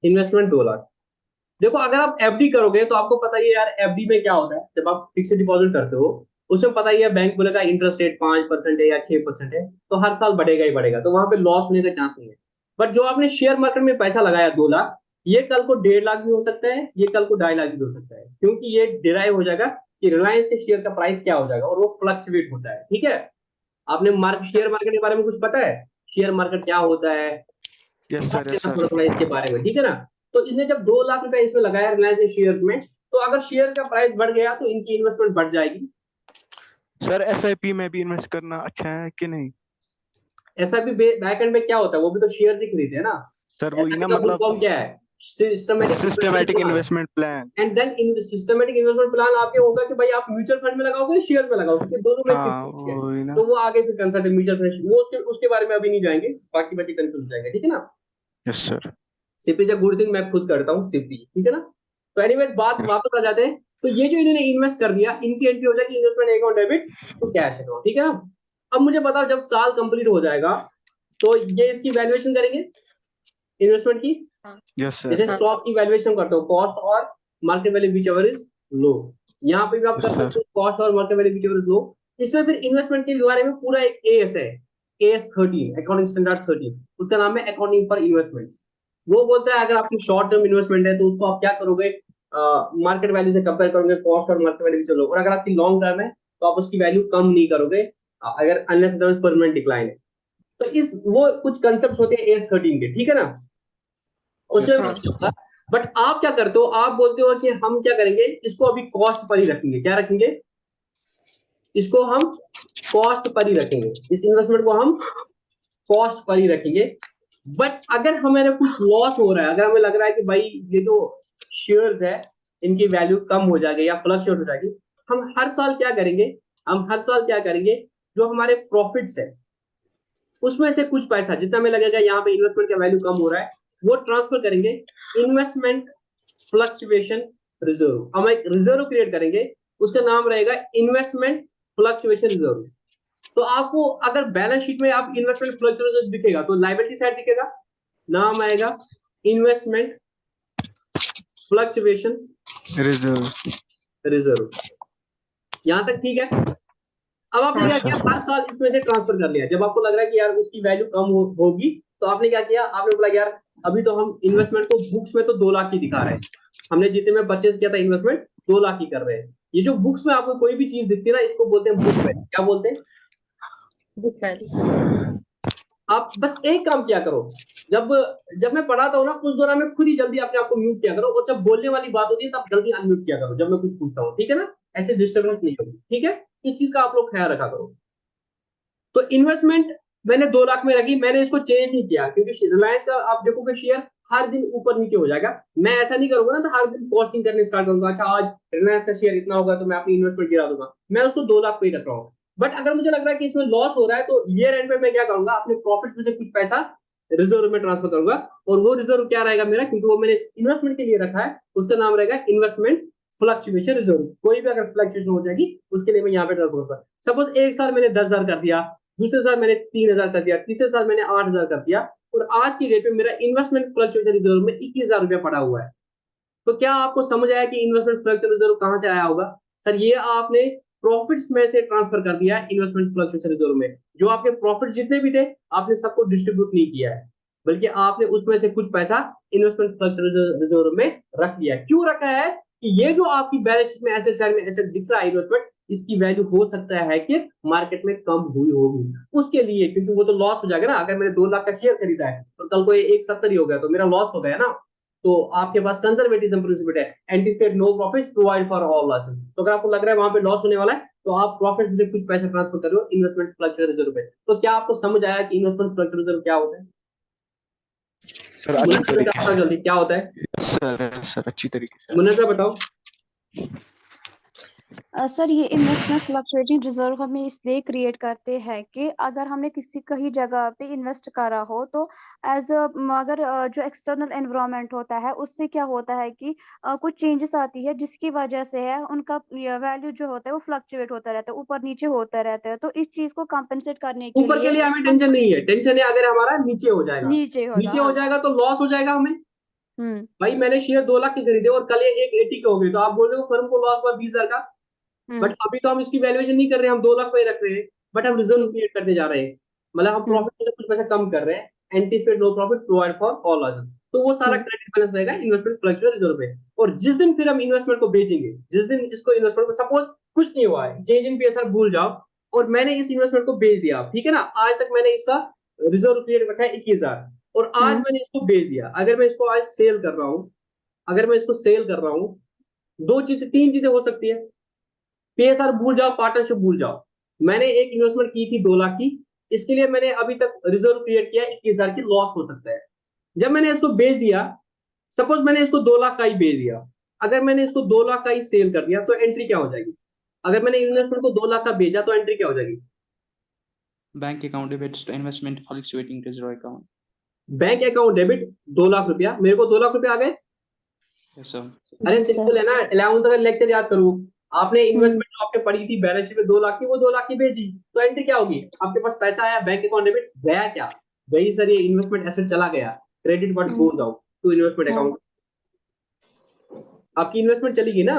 इन्वेस्टमेंट 2 लाख। देखो अगर आप एफडी करोगे तो आपको पता ही है यार एफडी में क्या होता है, जब आप फिक्स डिपॉजिट करते हो उसमें पता ही है बैंक बोलेगा इंटरेस्ट रेट 5% है या 6% है, तो हर साल बढ़ेगा ही बढ़ेगा, तो वहां पे लॉस होने का चांस नहीं है। बट जो आपने शेयर मार्केट में पैसा लगाया 2 लाख, ये कल को 1.5 लाख भी हो सकता है, ये कल को 2.5 लाख भी हो सकता है, क्योंकि ये डिराइव हो जाएगा कि रिलायंस के शेयर का प्राइस क्या हो जाएगा, और वो फ्लक्चुएट होता है। ठीक है, आपने शेयर मार्केट के बारे में कुछ पता है? शेयर मार्केट क्या होता है? यस सर, यस थोड़ा सर। थोड़ा इसके बारे में, ठीक है ना? तो इसने जब 2 लाख रुपए इसमें लगाया रिलायंस के शेयर्स में, तो अगर शेयर का प्राइस बढ़ गया तो इनकी इन्वेस्टमेंट बढ़ जाएगी। सर एसआईपी में भी इन्वेस्ट करना अच्छा है कि नहीं? ऐसा भी बैक एंड में क्या होता है, वो भी तो शेयर ही खरीदते हैं ना। सर वही SIP ना, का फुल मतलब फॉर्म क्या है? Systematic investment plan. And then in systematic investment plan आपके होगा कि भाई आप म्यूचुअल फंड में लगाओगे, शेयर में लगाओगे, क्योंकि दोनों में हाँ सिर्फ है। वही ना। तो वो आगे फिर कंसल्ट म्यूचुअल फंड, वो उसके बारे में अभी नहीं जाएंगे, बाकी बच्चे कंफ्यूज हो जाएंगे, ठीक है ना? Yes sir. SIP is a good thing, मैं खुद करता हूँ सिप, ठीक है ना? तो एनीवेज बात यस। वापस आ जाते हैं। तो ये जो इन्होंने इन्वेस्ट कर दिया, इनकी एंट्री हो जाएगी investment account debit to cash account, ठीक है ना? अब मुझे बताओ, जब साल कंप्लीट हो जाएगा तो ये इसकी वैल्यूएशन करेंगे इन्वेस्टमेंट की। यस जैसे सर। स्टॉक की वैल्यूएशन करते हो, कॉस्ट और market value which ever is low, यहाँ पे भी आप कर यस सकते सर। हो कॉस्ट और market value which ever is low. इसमें फिर इन्वेस्टमेंट के बारे में पूरा एक एएस है, AS13 अकाउंटिंग स्टैंडर्ड 13, उसका नाम है अकाउंटिंग फॉर इन्वेस्टमेंट्स। वो बोलता है अगर आपकी शॉर्ट टर्म इन्वेस्टमेंट है तो उसको आप क्या करोगे, मार्केट वैल्यू से कंपेयर करोगे, कॉस्ट और मार्केट वैल्यू से लो, और अगर आपकी लॉन्ग टर्म है तो आप उसकी वैल्यू कम नहीं करोगे, अगर अनलेस परमानेंट डिक्लाइन है। तो इस वो कुछ कंसेप्ट होते हैं AS13 के, ठीक है ना? यस उसमें सर। बट आप क्या करते हो, आप बोलते हो कि हम क्या करेंगे, इसको अभी कॉस्ट पर ही रखेंगे। क्या रखेंगे? इसको हम कॉस्ट पर ही रखेंगे, इस इन्वेस्टमेंट को हम कॉस्ट पर ही रखेंगे। बट अगर हमें कुछ लॉस हो रहा है, अगर हमें लग रहा है कि भाई ये जो शेयर्स है इनकी वैल्यू कम हो जाएगी या फ्लक्चुएट हो जाएगी, हम हर साल क्या करेंगे, हम हर साल क्या करेंगे, जो हमारे प्रॉफिट्स है उसमें से कुछ पैसा जितना हमें लगेगा यहाँ पे इन्वेस्टमेंट का वैल्यू कम हो रहा है, वो ट्रांसफर करेंगे इन्वेस्टमेंट फ्लक्चुएशन रिजर्व। हम एक रिजर्व क्रिएट करेंगे, उसका नाम रहेगा इन्वेस्टमेंट फ्लक्चुएशन रिजर्व। तो आपको अगर बैलेंस शीट में आप इन्वेस्टमेंट फ्लक्चुएशन दिखेगा तो लायबिलिटी साइड दिखेगा, नाम आएगा इन्वेस्टमेंट फ्लक्चुएशन रिजर्व। यहां तक ठीक है? अब आपने क्या किया, हर साल इसमें से ट्रांसफर कर लिया। जब आपको लग रहा है कि यार उसकी वैल्यू कम होगी, तो आपने क्या किया, आपने बोला यार अभी तो हम इन्वेस्टमेंट को बुक्स में तो 2 लाख की दिखा रहे हैं, हमने जितने में परचेज किया था इन्वेस्टमेंट 2 लाख की कर रहे हैं। ये जो बुक्स में आपको कोई भी चीज दिखती है ना, इसको बोलते हैं बुक वैल्यू। क्या बोलते हैं? Book value. आप बस एक काम किया करो, जब जब मैं पढ़ाता हूँ ना उस दौरान में खुद ही जल्दी अपने आप को म्यूट किया करो, और जब बोलने वाली बात होती है तब जल्दी अनम्यूट किया करो जब मैं कुछ पूछता हूँ, ठीक है ना? ऐसे डिस्टर्बेंस नहीं होगी, ठीक है? इस चीज का आप लोग ख्याल रखा करो। तो इन्वेस्टमेंट मैंने 2 लाख में रखी, मैंने इसको चेंज नहीं किया, क्योंकि रिलायंस का आप देखोगे शेयर हर दिन ऊपर नीचे हो जाएगा। मैं ऐसा नहीं करूंगा ना, तो हर दिन कॉस्टिंग करने स्टार्ट करूंगा, अच्छा आज रिलायंस का शेयर इतना होगा तो मैं अपनी इन्वेस्टमेंट गिरा दूंगा। मैं उसको 2 लाख पे ही रख रहा हूँ। बट अगर मुझे लग रहा है कि इसमें लॉस हो रहा है, तो ईयर एंड पे मैं क्या करूंगा, अपने प्रॉफिट में से कुछ पैसा रिजर्व में ट्रांसफर करूंगा, और वो रिजर्व क्या रहेगा मेरा, क्योंकि वो मैंने इन्वेस्टमेंट के लिए रखा है, उसका नाम रहेगा इन्वेस्टमेंट फ्लक्चुएशन रिजर्व। कोई भी अगर फ्लक्चुएशन हो जाएगी उसके लिए मैं यहाँ पे ट्रांसफर करूंगा। सपोज एक साल मैंने 10,000 कर दिया, दूसरे साल मैंने 3,000 कर दिया, तीसरे साल मैंने 8,000 कर दिया, और आज की डेट में मेरा इन्वेस्टमेंट फ्लक्चुएशन रिजर्व में 21,000 रुपया पड़ा हुआ है। तो क्या आपको समझ आया कि इन्वेस्टमेंट फ्लक्चुएशन रिजर्व कहां से आया होगा? सर ये आपने प्रॉफिट्स में से ट्रांसफर कर दिया इन्वेस्टमेंट फ्लक्चुएशन रिजर्व में। जो आपके प्रॉफिट जितने भी थे आपने सबको डिस्ट्रीब्यूट नहीं किया है, बल्कि आपने उसमें से कुछ पैसा इन्वेस्टमेंट फ्लक्चुएशन रिजर्व में रख लिया। क्यों रखा है? कि ये जो आपकी बैलेंस शीट में एसेट साइड में एसेट दिख रहा है इन्वेस्टमेंट, इसकी वैल्यू हो सकता है कि मार्केट में कम हुई होगी, उसके लिए, क्योंकि वो तो लॉस हो जाएगा ना। अगर मैंने 2 लाख का शेयर खरीदा है और कल को ये 170 ही हो गया तो मेरा लॉस हो गया ना। तो आपके पास कंजर्वेटिज्म प्रिंसिपल है, anticipate no profit provide for all losses. तो अगर आपको लग रहा है वहां पे लॉस होने वाला है, तो आप प्रॉफिट से कुछ पैसे ट्रांसफर कर रहे हो इन्वेस्टमेंट फ्लक्चुएशन रिजर्व पे। तो क्या आपको समझ आया कि इन्वेस्टमेंट फ्लक्चुएशन रिजर्व क्या होता है? सर अच्छी मुन्ना तरीके बताओ जल्दी, क्या होता है? सर अच्छी तरीके से। मुन्ना सर बताओ। सर ये इन्वेस्टमेंट फ्लक्चुएटिंग रिजर्व हमें इसलिए क्रिएट करते हैं कि अगर हमने किसी कहीं जगह पे इन्वेस्ट करा हो तो एज अगर जो एक्सटर्नल एनवायरनमेंट होता है उससे क्या होता है कि कुछ चेंजेस आती है जिसकी वजह से है उनका वैल्यू जो होता है वो फ्लक्चुएट होता रहता है, ऊपर नीचे होता रहता है। तो इस चीज को कंपनसेट करने के ऊपर के लिए लिए हमें हम टेंशन नहीं है, टेंशन है अगर हमारा नीचे हो जाएगा। नीचे होगा। नीचे हो हाँ। जाएगा तो लॉस हो जाएगा हमें। हम्म। भाई मैंने शेयर 2 लाख के खरीदे और कल ये 180 के हो गए, तो आप बोल रहे हो फर्म को लॉस हुआ 20,000 का। बट अभी तो हम इसकी वैल्यूएशन नहीं कर रहे हैं, हम 2 लाख पे रख रहे हैं, बट हम रिजर्व क्रिएट करने जा रहे हैं, मतलब हम प्रॉफिट में कुछ पैसा कम कर रहे हैं। Anticipate no profit provide for all other, तो वो सारा क्रेडिट बैलेंस रहेगा इन्वेस्टमेंट फ्लक्चुएट रिजर्व में। और जिस दिन फिर हम इन्वेस्टमेंट को बेचेंगे, जिस दिन इसको इन्वेस्टमेंट को, सपोज कुछ नहीं हुआ है, चेंज इन पीएसआर भूल जाओ, और मैंने इस इन्वेस्टमेंट को बेच दिया, ठीक है ना, आज तक मैंने इसका रिजर्व क्रिएट रखा है 21,000, और आज मैंने इसको बेच दिया। अगर मैं इसको आज सेल कर रहा हूँ, अगर मैं इसको सेल कर रहा हूँ, दो चीजें, तीन चीजें हो सकती है। पीएसआर भूल जाओ, पार्टनरशिप भूल जाओ, मैंने एक इन्वेस्टमेंट की थी 2 लाख की, इसके लिए मैंने अभी तक रिजर्व क्रिएट किया 21,000 की, लॉस हो सकता है। जब मैंने इसको बेच दिया, सपोज मैंने इसको 2 लाख का ही बेच दिया, अगर मैंने इसको 2 लाख का ही सेल कर दिया तो एंट्री क्या हो जाएगी? अगर मैंने इन्वेस्टमेंट को 2 लाख का बेचा तो एंट्री क्या हो जाएगी? Bank account debits to investment fluctuating reserve account. Bank account debit 2 lakh रुपया, मेरे को 2 लाख रुपया आ गए। Yes, sir. अरे जी सर। सिंपल है ना, 11th का लेक्चर याद करो, आपने इन्वेस्टमेंट जो आपने पढ़ी थी बैलेंस शीट में 2 लाख की, वो 2 लाख की बेची, तो एंट्री क्या होगी? आपके पास पैसा आया, बैंक अकाउंट डेबिट गया, क्या गई सर? ये इन्वेस्टमेंट एसेट चला गया, credit what goes out to investment account. आपकी इन्वेस्टमेंट चली गई ना,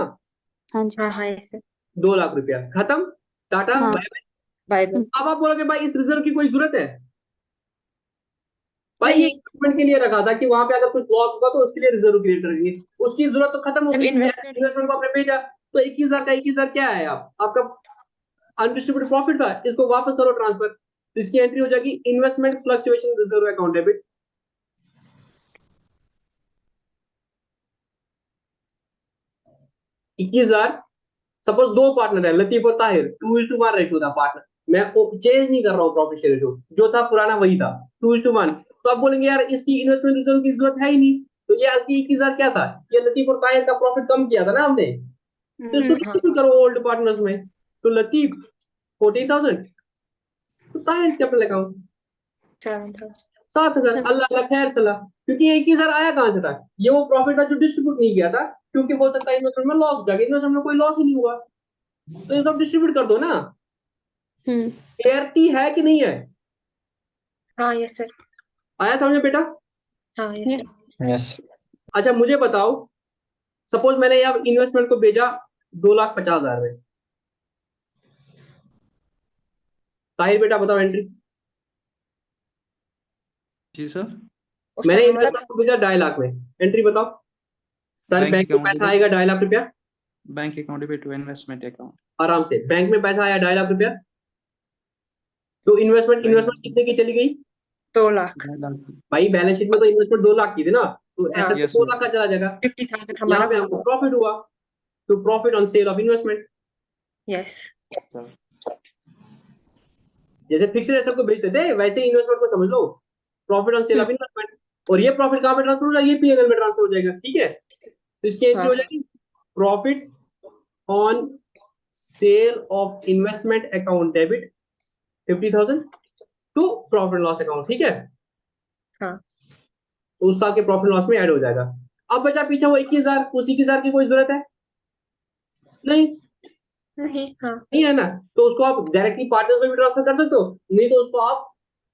हाँ जी। हाँ yes sir. 2 लाख रुपया खत्म, टाटा हाँ। Bye bye. Bye bye. अब आप बोलोगे भाई इस रिजर्व की कोई जरूरत है? भाई ये नहीं। इन्वेस्टमेंट के लिए रखा था कि वहां पे अगर कुछ लॉस होगा तो उसके लिए रिजर्व क्रिएट करेंगे, उसकी जरूरत तो खत्म हो जब गई। investment- इन्वेस्टमेंट को आपने बेचा तो 21,000 का 21,000 क्या है? आपका अनडिस्ट्रीब्यूटेड प्रॉफिट था, इसको वापस करो ट्रांसफर, तो इसकी एंट्री हो जाएगी investment fluctuation reserve account debit. इक्कीस हजार, सपोज 2 पार्टनर है, लतीफ और ताहिर, 2:1 रेशियो था पार्टनर, मैं चेंज नहीं कर रहा हूँ प्रॉफिट शेयर रेशियो, जो था पुराना वही था 2:1। तो आप बोलेंगे यार इसकी इन्वेस्टमेंट रिजर्व की जरूरत है ही नहीं, तो ये आपकी 21,000 क्या था? ये लतीफ और ताहिर का प्रॉफिट कम किया था ना हमने, तो इसको डिस्ट्रीब्यूट करो ओल्ड पार्टनर्स में। तो लतीफ 14,000, तो ताहिर कैपिटल अकाउंट 7,000. 7,000। अल्लाह का खैर सलाह, क्योंकि ये 21,000 आया कहां से था? ये वो प्रॉफिट था जो डिस्ट्रीब्यूट नहीं किया था, क्योंकि हो सकता है इन्वेस्टमेंट में लॉस हो जाएगा, इन्वेस्टमेंट में कोई लॉस ही नहीं हुआ, तो ये सब डिस्ट्रीब्यूट कर दो ना। क्लियरिटी है कि नहीं है? हाँ yes sir. आया समझ बेटा? हाँ yes sir. यस अच्छा मुझे बताओ, सपोज मैंने यहाँ इन्वेस्टमेंट को भेजा 2,50,000 में, ताहिर बेटा बताओ एंट्री। जी सर। मैंने इन्वेस्टमेंट को भेजा 2.5 लाख में, एंट्री बताओ सर। बैंक बैंक में account पैसा debit- आएगा 2.5 लाख रुपया, bank account debit to investment account. आराम से बैंक में पैसा आया 2.5 लाख रुपया, तो इन्वेस्टमेंट कितने की चली गई? 2 lakh. भाई बैलेंस शीट में तो इन्वेस्टमेंट 2 लाख की थी ना, तो ऐसे हाँ। तो Yes, 2 sir. लाख का चला जाएगा। 50,000 यहाँ हमारा पे हमको प्रॉफिट हुआ, तो profit on sale of investment. yes. जैसे फिक्स्ड एसेट को बेचते थे वैसे ही इन्वेस्टमेंट को समझ लो, profit on sale of investment. और ये प्रॉफिट कहाँ पे ट्रांसफर हो जाएगा? ये पीएनएल में ट्रांसफर हो जाएगा, ठीक है। तो इसकी एंट्री हो जाएगी profit on sale of investment account debit 50,000 to profit loss account, ठीक है। हाँ। तो उस साल के प्रॉफिट लॉस में ऐड हो जाएगा। अब बचा पीछे वो 21,000, उस 21,000 की कोई जरूरत है नहीं? नहीं। हाँ नहीं है ना, तो उसको आप डायरेक्टली पार्टनर्स में भी ट्रांसफर कर सकते हो, नहीं तो उसको आप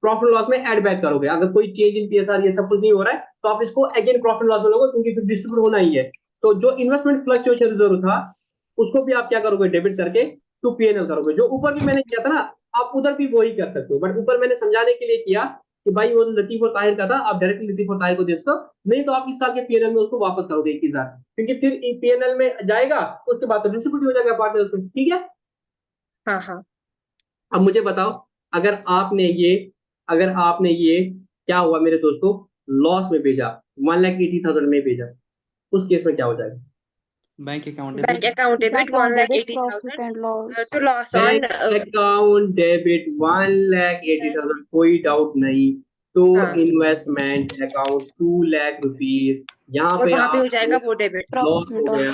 प्रॉफिट लॉस में ऐड बैक करोगे। अगर कोई चेंज इन पीएसआर ये सब कुछ नहीं हो रहा है तो आप इसको अगेन प्रॉफिट लॉस में लोगे, क्योंकि फिर डिस्ट्रीब्यूट होना ही है। तो जो इन्वेस्टमेंट फ्लक्चुएशन रिजर्व था उसको भी आप क्या करोगे? डेबिट करके टू पीएनएल करोगे। जो ऊपर भी मैंने किया था ना, आप उधर भी वही कर सकते हो, बट ऊपर मैंने समझाने के लिए किया कि भाई वो लतीफ और ताहिर का था, आप डायरेक्टली लतीफ और ताहिर को दे सकते हो, नहीं तो आप इस साल के पीएनएल में उसको वापस करोगे 21,000, क्योंकि फिर पीएनएल में जाएगा, उसके बाद तो डिस्ट्रीब्यूट हो जाएगा पार्टनर्स में, ठीक है। हाँ हाँ. अब मुझे बताओ, अगर आपने ये क्या हुआ मेरे दोस्तों, लॉस में भेजा, 1,80,000 में भेजा, उस केस में क्या हो जाएगा? Bank account Bank debit account debit Profit 1,80,000 and loss. to loss on bank account debit 1,80,000, कोई डाउट नहीं, तो हाँ. इन्वेस्टमेंट अकाउंट 2 लाख रुपीस, यहाँ और पे वहाँ पे हो आप जाएगा वो डेबिट. लॉस हो Profit on गया,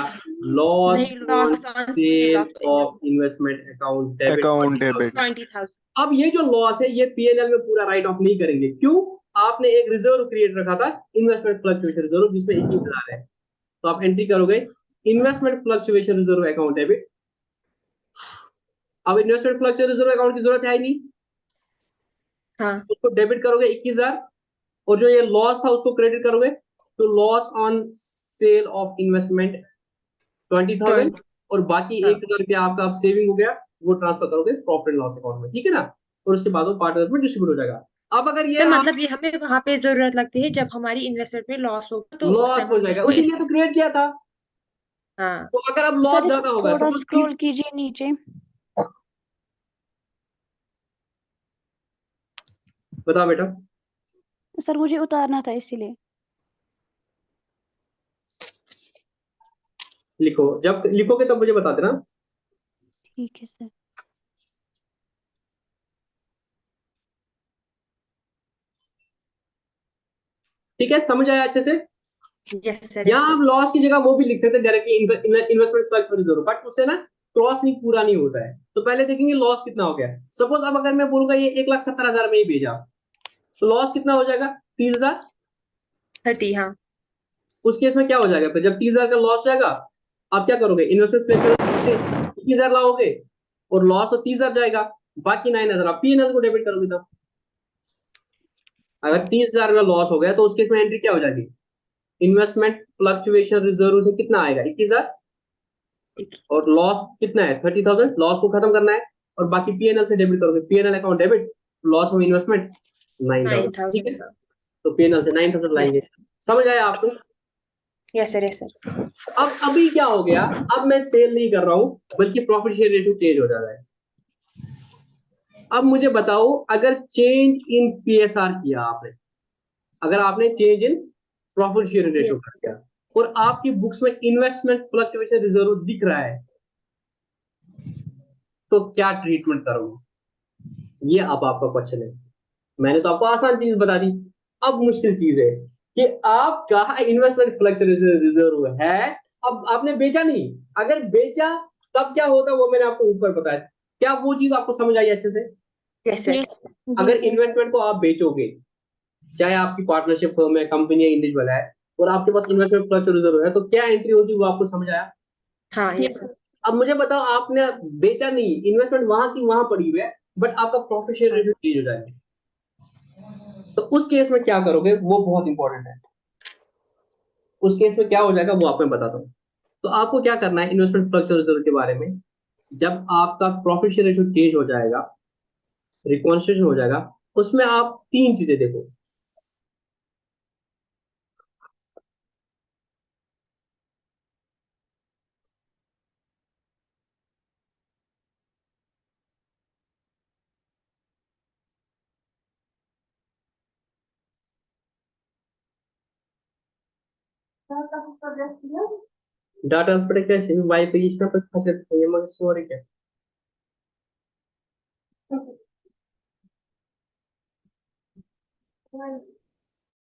लॉस नहीं, on loss on sale sale of of investment account debit. Account debit 20,000. अब ये जो लॉस है ये पीएनएल में पूरा राइट ऑफ नहीं करेंगे, क्यों? आपने एक रिजर्व क्रिएट रखा था, इन्वेस्टमेंट फ्लक्चुएशन रिजर्व, जिसमें 21,000 है, तो आप एंट्री करोगे investment fluctuation reserve account debit. अब इन्वेस्टमेंट फ्लक्चुएशन रिजर्व अकाउंट की जरूरत है ही नहीं, हाँ. उसको डेबिट करोगे 21,000, और जो ये लॉस था उसको क्रेडिट करोगे, तो loss on sale of investment 20,000 और बाकी हाँ। 1,000 रुपया आपका अब सेविंग हो गया, वो ट्रांसफर करोगे प्रॉफिट एंड लॉस अकाउंट में, ठीक है ना। और उसके बाद वो पार्टनर्स में डिस्ट्रीब्यूट हो जाएगा। अब अगर ये तो रहा, मतलब ये हमें वहां पे जरूरत लगती है जब हमारी इन्वेस्टमेंट में लॉस होगा, तो उस लॉस टाइम हो हम जाएगा, इसको उसीलिए तो क्रिएट किया था। हाँ। तो अगर अब लॉस सर इस ज्यादा होगा, थोड़ा सपोज स्क्रॉल कीजिए नीचे। बताओ बेटा। सर मुझे उतारना था इसीलिए। लिखो, जब लिखोगे तब मुझे बता देना। ठीक है सर। ठीक है, समझ आया अच्छे से। यस सर, यहाँ आप लॉस की जगह वो भी लिख सकते हैं डायरेक्टली, इन्वेस्टमेंट पर रिजर्व, बट उससे ना क्रॉस नहीं, पूरा नहीं होता है। तो पहले देखेंगे लॉस कितना हो गया। सपोज अब अगर मैं बोलूंगा ये 1,70,000 में ही भेजा, तो लॉस कितना हो जाएगा? 30,000। 30। हाँ। उस केस में क्या हो जाएगा फिर, जब 30,000 का लॉस जाएगा, आप क्या करोगे? इन्वेस्टमेंट प्लेस करोगे, 21,000 लाओगे, और लॉस तो 30,000 जाएगा, बाकी 9,000 आप पीएनएल को डेबिट करोगे। तब अगर 30,000 का लॉस हो गया तो उस केस में एंट्री क्या हो जाएगी? इन्वेस्टमेंट फ्लक्चुएशन रिजर्व से कितना आएगा? 21,000। ठीक। और लॉस कितना है? 30,000। लॉस को खत्म करना है, और बाकी पीएनएल से डेबिट करोगे, PNL account debit, loss of investment 9,000, ठीक है। 9,000 का। तो पीएनएल से 9,000 लाएंगे। समझ आया आपको? Yes sir, yes sir. अब अभी क्या हो गया, अब मैं सेल नहीं कर रहा हूं, बल्कि प्रॉफिट शेयर रेशियो चेंज हो जा रहा है। अब मुझे बताओ, अगर चेंज इन पीएसआर किया आपने, अगर आपने change in profit share ratio yes. कर दिया, और आपकी बुक्स में इन्वेस्टमेंट फ्लक्चुएशन रिजर्व दिख रहा है, तो क्या ट्रीटमेंट करोगे? ये अब आपका क्वेश्चन है। मैंने तो आपको आसान चीज बता दी। अब मुश्किल चीज है कि आपका इन्वेस्टमेंट फ्लक्चुएशन रिजर्व है, अब आपने बेचा नहीं। अगर बेचा तब क्या होता, वो मैंने आपको ऊपर बताया। क्या वो चीज आपको समझ आई अच्छे से? Yes sir. जी अगर सर। इन्वेस्टमेंट को आप बेचोगे, चाहे आपकी पार्टनरशिप फर्म है, कंपनी है, इंडिविजुअल है, और आपके पास इन्वेस्टमेंट फ्लक्चुएशन रिजर्व है, तो क्या एंट्री होगी वो आपको समझ आया? हाँ। Yes sir. अब मुझे बताओ, आपने बेचा नहीं, इन्वेस्टमेंट वहां की वहां पड़ी हुई है, बट आपका प्रॉफिट शेयर हाँ। रेशियो चेंज हो जाएगा। तो उस केस में क्या करोगे, वो बहुत इंपॉर्टेंट है। उस केस में क्या हो जाएगा वो आपको मैं बताता हूँ। तो आपको क्या करना है इन्वेस्टमेंट फ्लक्चुएशन रिजर्व के बारे में, जब आपका प्रॉफिट शेयर रेशियो चेंज हो जाएगा, रिकॉन्स्टिट्यूशन हो जाएगा, उसमें आप तीन चीजें देखो। डाटा ट्रांसफर कैसे वाईफाई इतना पर खर्च है, मगर सॉरी क्या